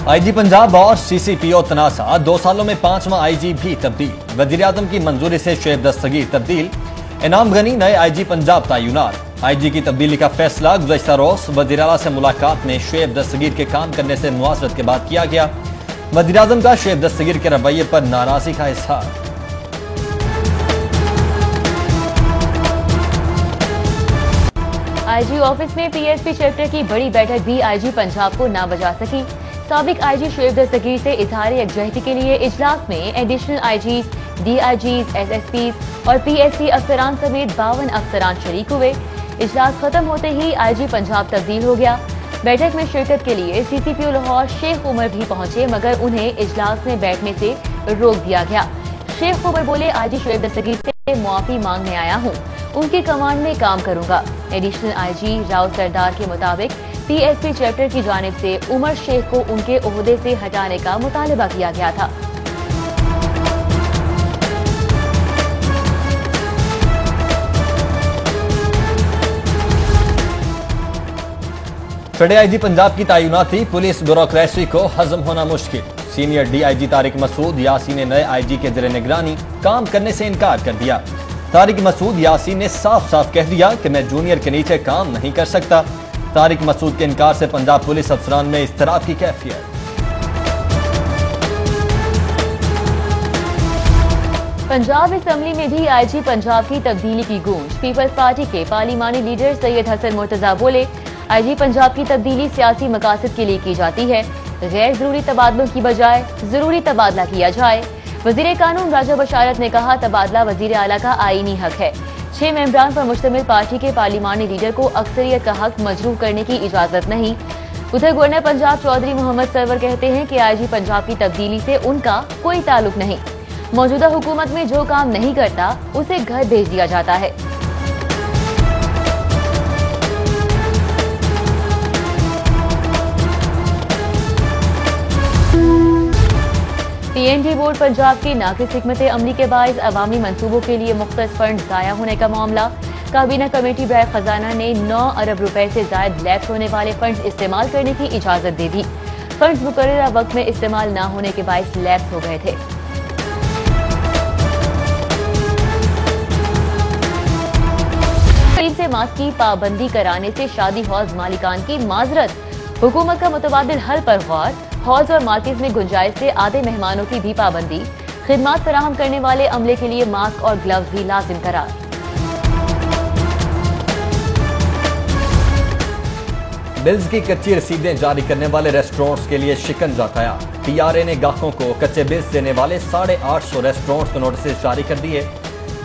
آئی جی پنجاب اور سی سی پی او تنازع 2 سالوں میں 5واں آئی جی بھی تبدیل، وزیراعظم کی منظوری سے شعیب دستگیر تبدیل، انعام غنی نئے آئی جی پنجاب تعینات۔ آئی جی کی تبدیلی کا فیصلہ گزشتہ روز وزیراعلیٰ سے ملاقات میں شعیب دستگیر کے کام کرنے سے معذرت کے بعد کیا گیا۔ وزیراعظم کا شعیب دستگیر کے رویے پر ناراضی کا اظہار۔ آئی جی آفس میں پی ایس پی چیپٹر کی بڑی بیٹھک بھی آئی جی پنجاب کو نہ بجا سکی۔ سابق آئی جی شعیب دستگیر سے اظہار یکجہتی کے لیے اجلاس میں additional I Gs, D I Gs, S S Ps اور پی ایس پی افسران سمیت 52 افسران شریک ہوئے۔ اجلاس ختم ہوتے ہی آئی جی پنجاب تبدیل ہو گیا۔ بیٹھک میں شرکت کے لیے سی سی پی او لاہور شیخ عمر بھی پہنچے، مگر انہیں اجلاس میں بیٹھنے سے روک دیا گیا۔ شیخ عمر بولے، آئی جی شعیب دستگیر سے معافی مانگنے آیا ہوں، ان کی کمانڈ میں کام کروں گا۔ ایڈیشنل آئی جی راؤ سردار کے مطابق پی ایس پی چیپٹر کی جانب سے عمر شیخ کو ان کے عہدے سے ہٹانے کا مطالبہ کیا گیا تھا۔ چھٹے آئی جی پنجاب کی تعیناتی، پولیس بیوروکریسی کو ہضم ہونا مشکل۔ سینئر ڈی آئی جی طارق مسعود یاسین نے نئے آئی جی کے زیر نگرانی کام کرنے سے انکار کر دیا۔ طارق مسعود یاسین نے صاف صاف کہہ دیا کہ میں جونیئر کے نیچے کام نہیں کر سکتا۔ طارق مسعود کے انکار سے پنجاب پولیس افسران میں اضطراب کی کیفیت۔ پنجاب اسمبلی میں بھی آئی جی پنجاب کی تبدیلی کی گونج۔ پیپلز پارٹی کے پارلیمانی لیڈر سید حسن مرتضیٰ بولے، آئی جی پنجاب کی تبدیلی سیاسی مقاصد کے لیے کی جاتی ہے، غیر ضروری تبادلوں کی بجائے ضروری تبادلہ کیا جائے۔ وزیر قانون راجہ بشارت نے کہا، تبادلہ وزیر اعلیٰ کا آئینی حق ہے۔ 6 ممبران پر مشتمل پارٹی کے پارلیمانی لیڈر کو اکثریت کا حق مجروح کرنے کی اجازت نہیں۔ ادھر گورنر پنجاب چودھری محمد سرور کہتے ہیں کہ آئی جی پنجاب کی تبدیلی سے ان کا کوئی تعلق نہیں۔ موجودہ حکومت میں جو کام نہیں کرتا اسے گھر بھیج دیا جاتا ہے۔ پی این ڈی بورڈ پنجاب کی ناقص حکمت عملی کے باعث عوامی منصوبوں کے لیے مختص فنڈ ضائع ہونے کا معاملہ۔ کابینہ کمیٹی برائے خزانہ نے 9 ارب روپے سے زائد لیپس ہونے والے فنڈز استعمال کرنے کی اجازت دے دی۔ فنڈز مقررہ وقت میں استعمال نہ ہونے کے باعث لیپس ہو گئے تھے۔ سے ماسک کی پابندی کرانے سے شادی ہالز مالکان کی معذرت۔ حکومت کا متبادل حل پر غور۔ ہالز اور مارکیز میں گنجائش سے آدھے مہمانوں کی بھی پابندی۔ خدمات فراہم کرنے والے عملے کے لیے ماسک اور گلوز بھی لازم قرار۔ بلز کی کچی رسیدیں جاری کرنے والے ریسٹورنٹس کے لیے شکنجہ قائم۔ پی آر اے نے گاہکوں کو کچے بلز دینے والے 850 ریسٹورنٹس کو نوٹسز جاری کر دیے۔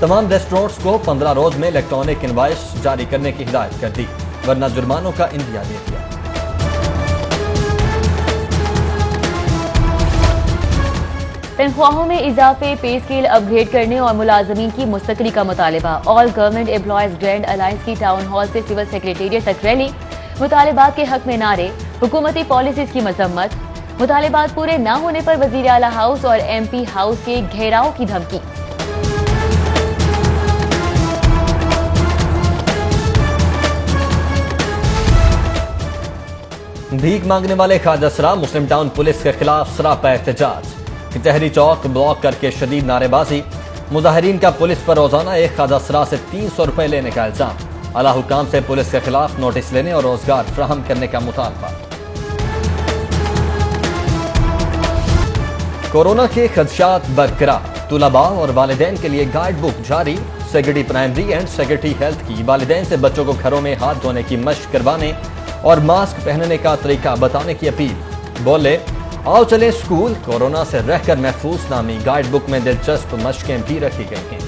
تمام ریسٹورنٹس کو 15 روز میں الیکٹرانک انوائس جاری کرنے کی ہدایت کر دی، ورنہ جرمانوں کا اندیا دے دیا۔ تنخواہوں میں اضافے، پے اسکیل اپ گریڈ کرنے اور ملازمین کی مستقلی کا مطالبہ۔ آل گورنمنٹ امپلائیز گرینڈ الائنس کی ٹاؤن ہال سے سول سیکریٹریٹ تک ریلی۔ مطالبات کے حق میں نعرے، حکومتی پالیسیز کی مذمت۔ مطالبات پورے نہ ہونے پر وزیر اعلیٰ ہاؤس اور ایم پی ہاؤس کے گھیراؤ کی دھمکی۔ بھیک مانگنے والے خواجہ سرا مسلم ٹاؤن پولیس کے خلاف سراپا احتجاج۔ کچہری چوک بلاک کر کے شدید نعرے بازی۔ مظاہرین کا پولیس پر روزانہ ایک خواجہ سرا سے 300 روپے لینے کا الزام۔ اعلیٰ حکام سے پولیس کے خلاف نوٹس لینے اور روزگار فراہم کرنے کا مطالبہ۔ کورونا کے خدشات برقرار، طلباء اور والدین کے لیے گائیڈ بک جاری۔ Secretary primary and secretary health کی والدین سے بچوں کو گھروں میں ہاتھ دھونے کی مشق کروانے اور ماسک پہننے کا طریقہ بتانے کی اپیل۔ بولے، آؤ چلیں اسکول، کورونا سے رہ کر محفوظ نامی گائیڈ بک میں دلچسپ مشقیں بھی رکھی گئی ہیں۔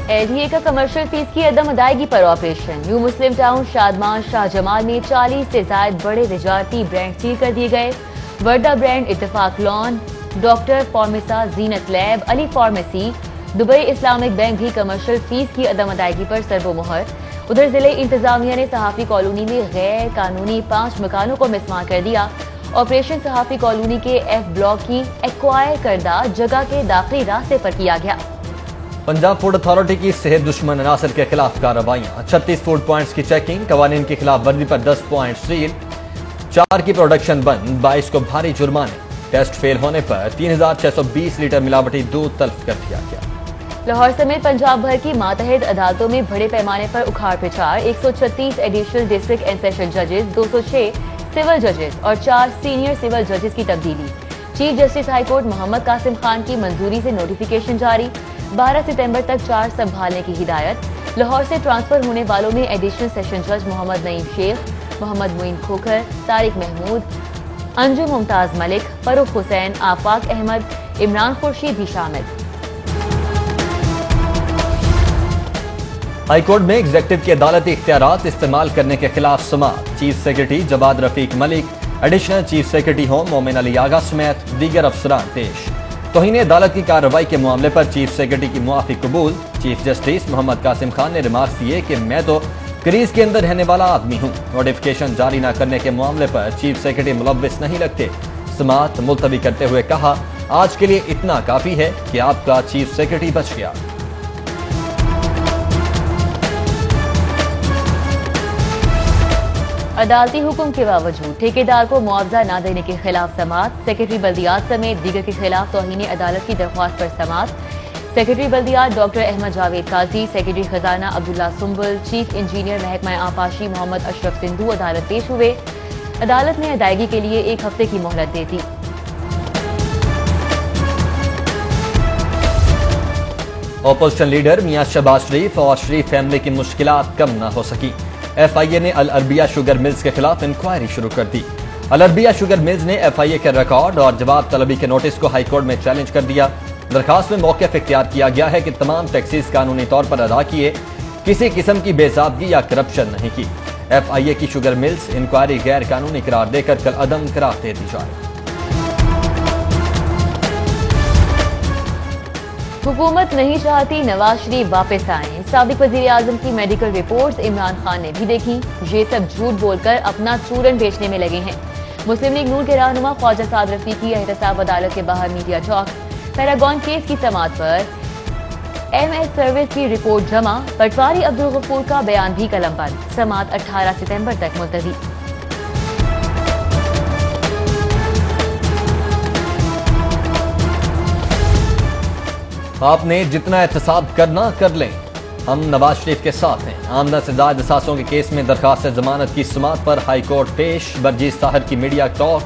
ایل ڈی اے کا کمرشل فیس کی عدم ادائیگی پر آپریشن۔ نیو مسلم ٹاؤن شادمان شاہ جمال میں 40 سے زائد بڑے تجارتی برانڈ سیل کر دیے گئے۔ وردہ برانڈ، اتفاق لون، ڈاکٹر فارمیسا، زینت لیب، علی فارمیسی، دبئی اسلامک بینک بھی کمرشل فیس کی عدم ادائیگی پر سرب و مہر۔ ادھر ضلع انتظامیہ نے صحافی کالونی میں غیر قانونی 5 مکانوں کو مسمار کر دیا۔ آپریشن صحافی کالونی کے ایف بلاک کی ایکوائر کردہ جگہ کے داخلی راستے پر کیا گیا۔ पंजाब फूड अथॉरिटी की सेहत दुश्मन अनासर के खिलाफ कार्रवाइयां, 36 फूड पॉइंट्स की चेकिंग, कवानीन की खिलाफ वर्जी पर 10 पॉइंट सील, 4 की प्रोडक्शन बंद, 22 को भारी जुर्माने, टेस्ट फेल होने पर 3620 लीटर मिलावटी दूध तल्फ कर दिया गया। लाहौर समेत पंजाब भर की मातहत अदालतों में बड़े पैमाने पर उखाड़ पिछाड़, 136 एडिशनल डिस्ट्रिक्ट एंड सेशन जजेस, 206 सिविल जजेस और 4 सीनियर सिविल जजेस की तब्दीली। Chief justice high court Mohammad Qasim Khan की मंजूरी से नोटिफिकेशन जारी, 12 सितंबर तक चार्ज संभालने की हिदायत। लाहौर से ट्रांसफर होने वालों में एडिशनल सेशन जज मोहम्मद नईम शेख, मोहम्मद मुइन खोखर, तारिक महमूद, अंजुम मुमताज मलिक, फरूख हुसैन, आफाक अहमद, इमरान खुर्शीद भी शामिल। हाईकोर्ट में एग्जेक्टिव के अदालती इख्तियारात इस्तेमाल करने के खिलाफ समाअत, chief secretary Jawad Rafiq Malik, additional chief secretary home Momin Ali आगा समेत दीगर अफसरान पेश। तौहीन अदालत की कार्रवाई के मामले पर चीफ सेक्रेटरी की मुआफी कबूल। चीफ जस्टिस मोहम्मद कासिम खान ने रिमार्क्स दिए कि मैं तो क्रीज के अंदर रहने वाला आदमी हूँ, नोटिफिकेशन जारी न करने के मामले पर चीफ सेक्रेटरी मुलव्विस नहीं लगते। समाअत मुलतवी करते हुए कहा, आज के लिए इतना काफी है कि आपका चीफ सेक्रेटरी बच गया। अदालती हुक्म के बावजूद ठेकेदार को मुआवजा न देने के खिलाफ समाअत, सेक्रेटरी बल्दियात समेत दीगर के खिलाफ तौहीन अदालत की दरख्वास्त पर समाअत। सेक्रेटरी बल्दियात डॉक्टर अहमद जावेद काजी, सेक्रेटरी खजाना अब्दुल्ला सुंबुल, चीफ इंजीनियर महकमा आपाशी मोहम्मद अशरफ सिंधु अदालत पेश हुए। अदालत ने अदायगी के लिए 1 हफ्ते की मोहलत दे दी। ऑपोजिशन लीडर मियां शहबाज शरीफ और शरीफ फैमिली की मुश्किलात कम न हो सकी। FIA ने अल अरबिया शुगर मिल्स के खिलाफ इंक्वायरी शुरू कर दी। अल अरबिया शुगर मिल्स ने FIA के रिकॉर्ड और जवाब तलबी के नोटिस को हाईकोर्ट में चैलेंज कर दिया। दरखास्त में मौक़िफ़ इख्तियार किया गया है कि तमाम टैक्सेस कानूनी तौर पर अदा किए, किसी किस्म की बेज़ाबगी या करप्शन नहीं की। FIA की शुगर मिल्स इंक्वायरी गैर कानूनी करार देकर कल अदम करार दे दी जाए। हुकूमत नहीं चाहती नवाज शरीफ वापस आएं। साबिक वजीर आजम की मेडिकल रिपोर्ट्स इमरान खान ने भी देखी। ये सब झूठ बोलकर अपना चूरन बेचने में लगे हैं। मुस्लिम लीग नून के रहनुमा ख्वाजा साद रफीकी एहतसाब अदालत के बाहर मीडिया चौक। पैरागॉन केस की समाअत पर MS सर्विस की रिपोर्ट जमा। पटवारी अब्दुल गफूर का बयान भी कलमबंद। समाअत 18 सितंबर तक मुलतवी। आपने जितना एहतसाब करना कर लें, हम नवाज शरीफ के साथ हैं। आमदन से जायद असासों के केस में दरखास्त जमानत की समाअत पर हाई कोर्ट पेश। बरजीत साहर की मीडिया टॉक।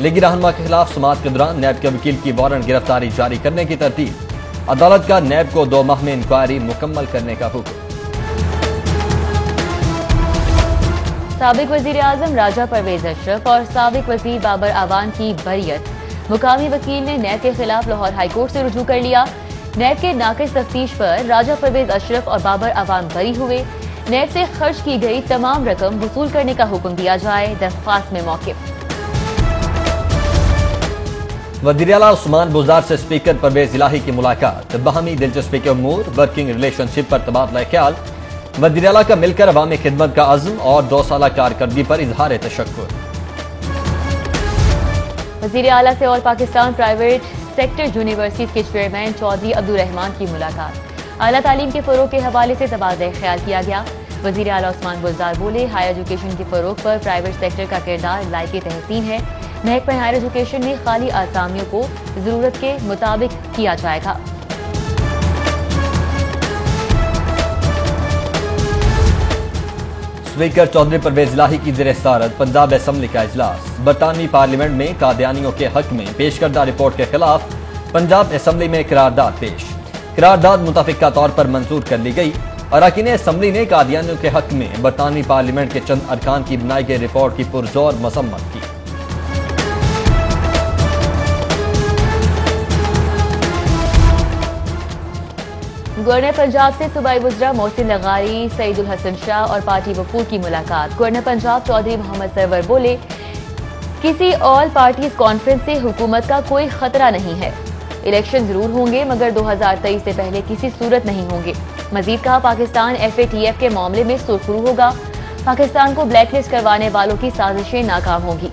लीगी रहनुमा के खिलाफ समाअत के दौरान नैब के वकील की वारंट गिरफ्तारी जारी करने की तरतीब। अदालत का नैब को 2 माह में इंक्वायरी मुकम्मल करने का हुक्म। साबिक वजीर आजम राजा परवेज अशरफ और साबिक वजीर बाबर आवान की बरियत। मुकामी वकील ने नैब के खिलाफ लाहौर हाईकोर्ट से रुजू कर लिया। नैब के नाकिस तफ्तीश पर राजा परवेज अशरफ और बाबर आवाम बरी हुए। नैब से खर्च की गई तमाम रकम वसूल करने का हुक्म दिया जाए। दरख्वास्त में मौक़िफ़। वज़ीर आला उस्मान बुज़दार से स्पीकर परवेज इलाही की मुलाकात। बाहमी दिलचस्पी के अमूर, वर्किंग रिलेशनशिप पर तबादला ख्याल। वज़ीर आला का मिलकर अवामी खिदमत का अज़्म और 2 साला कारकर्दगी पर इजहार तशक्कुर। वज़ीर आला से और पाकिस्तान प्राइवेट सेक्टर यूनिवर्सिटीज के चेयरमैन चौधरी अब्दुल रहमान की मुलाकात। आला तालीम के फरोग के हवाले से तबादला ख्याल किया गया। वज़ीर आला उस्मान बुज़दार बोले, हायर एजुकेशन के फरोग पर प्राइवेट सेक्टर का किरदार लायक तहसीन है। महकमा हायर एजुकेशन में खाली आसामियों को जरूरत के मुताबिक किया जाएगा। स्पीकर चौधरी परवेज इलाही की ज़ेर सदारत पंजाब असम्बली का इजलास। बरतानवी पार्लियामेंट में कादियानियों के हक में पेश करदा रिपोर्ट के खिलाफ पंजाब असम्बली में करारदाद पेश। करारदाद मुतफिका तौर पर मंजूर कर ली गई। अरकान असम्बली ने कादियानियों के हक में बरतानवी पार्लियामेंट के चंद अरकान की बनाई गई रिपोर्ट की पुरजोर मसम्मत की। गवर्नर पंजाब से सूबाई वज़रा मोहसिन लगारी, सईदुल हसन शाह और पार्टी वफूद की मुलाकात। गवर्नर पंजाब चौधरी मोहम्मद सरवर बोले, किसी ऑल पार्टीज कॉन्फ्रेंस से हुकूमत का कोई खतरा नहीं है। इलेक्शन जरूर होंगे मगर 2023 से पहले किसी सूरत नहीं होंगे। मजीद कहा, पाकिस्तान FATF के मामले में सुरखरू होगा। पाकिस्तान को ब्लैकलिस्ट करवाने वालों की साजिशें नाकाम होंगी।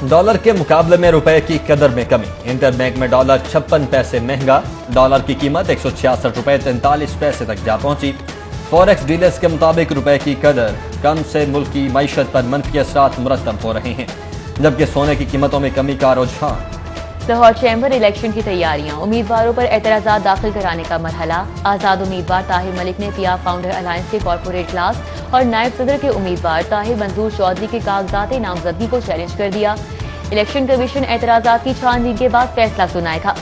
डॉलर के मुकाबले में रुपए की कदर में कमी। इंटरबैंक में डॉलर 56 पैसे महंगा। डॉलर की कीमत 166 रुपए 43 पैसे तक जा पहुंची। फॉरेक्स डीलर्स के मुताबिक रुपए की कदर कम से मुल्क की मईशत पर मनफी असरात मुरतब हो रहे हैं, जबकि सोने की कीमतों में कमी का रुझान। लाहौर चैम्बर इलेक्शन की तैयारियां, उम्मीदवारों पर एतराज़ात दाखिल कराने का मरहला। आज़ाद उम्मीदवार ताहिर मलिक ने पिया फाउंडर अलायंस के कॉर्पोरेट क्लास और नायब सदर के उम्मीदवार ताहिर मंजूर चौधरी के कागजात नामजदगी को चैलेंज कर दिया। इलेक्शन कमीशन एतराज़ात की छानबीन के बाद फैसला सुनाएगा।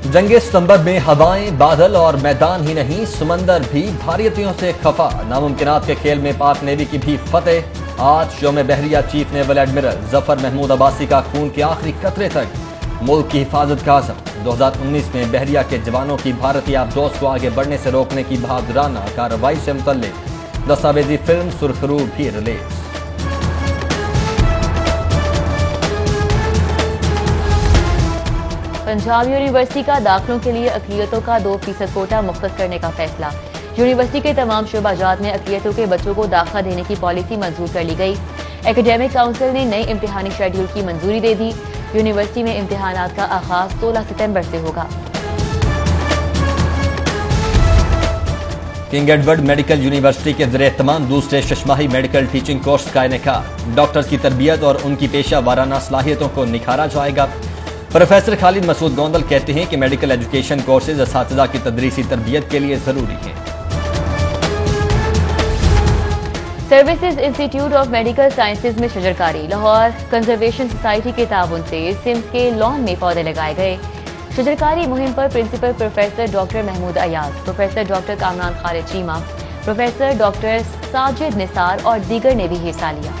जंगे सितंबर में हवाएं, बादल और मैदान ही नहीं समंदर भी भारतीयों से खफा। नामुमकिनात के खेल में पाक नेवी की भी फतेह। आज यौम बहरिया chief naval admiral Zafar Mahmood Abbasi का खून के आखिरी कतरे तक मुल्क की हिफाजत का अज़म। 2019 में बहरिया के जवानों की भारतीय आबदोज को आगे बढ़ने से रोकने की बहादुराना कार्रवाई से मुतल्लिक दस्तावेजी फिल्म सुरखरू भी रिलीज। पंजाब यूनिवर्सिटी का दाखिलों के लिए अक़लियतों का 2% कोटा मुख्तस करने का फैसला। यूनिवर्सिटी के तमाम शोबाजात में अक़लियतों के बच्चों को दाखिला देने की पॉलिसी मंजूर कर ली गई। एकेडमिक काउंसिल ने नई इम्तिहानी शेड्यूल की मंजूरी दे दी। यूनिवर्सिटी में इम्तिहानात का आगाज 16 सितंबर से होगा। किंग एडवर्ड मेडिकल यूनिवर्सिटी के ज़रिए तमाम दूसरे शशमाही मेडिकल टीचिंग कोर्स का इनेकार। डॉक्टर्स की तरबियत और उनकी पेशा वाराना सलाहियतों को निखारा जाएगा। प्रोफेसर खालिद मसूद गोंदल कहते हैं कि मेडिकल एजुकेशन कोर्सेज असातिज़ा की तदरीसी तरबियत के लिए ज़रूरी हैं। Services institute of medical sciences में शजरकारी। लाहौर कंजर्वेशन सोसाइटी के ताउन से सिम्स के लॉन में पौधे लगाए गए। शजरकारी मुहिम पर principal professor doctor Mahmood Ayaz, professor doctor Kamran Khalid Cheema, professor doctor Sajid Nisar और दीगर ने भी हिस्सा लिया।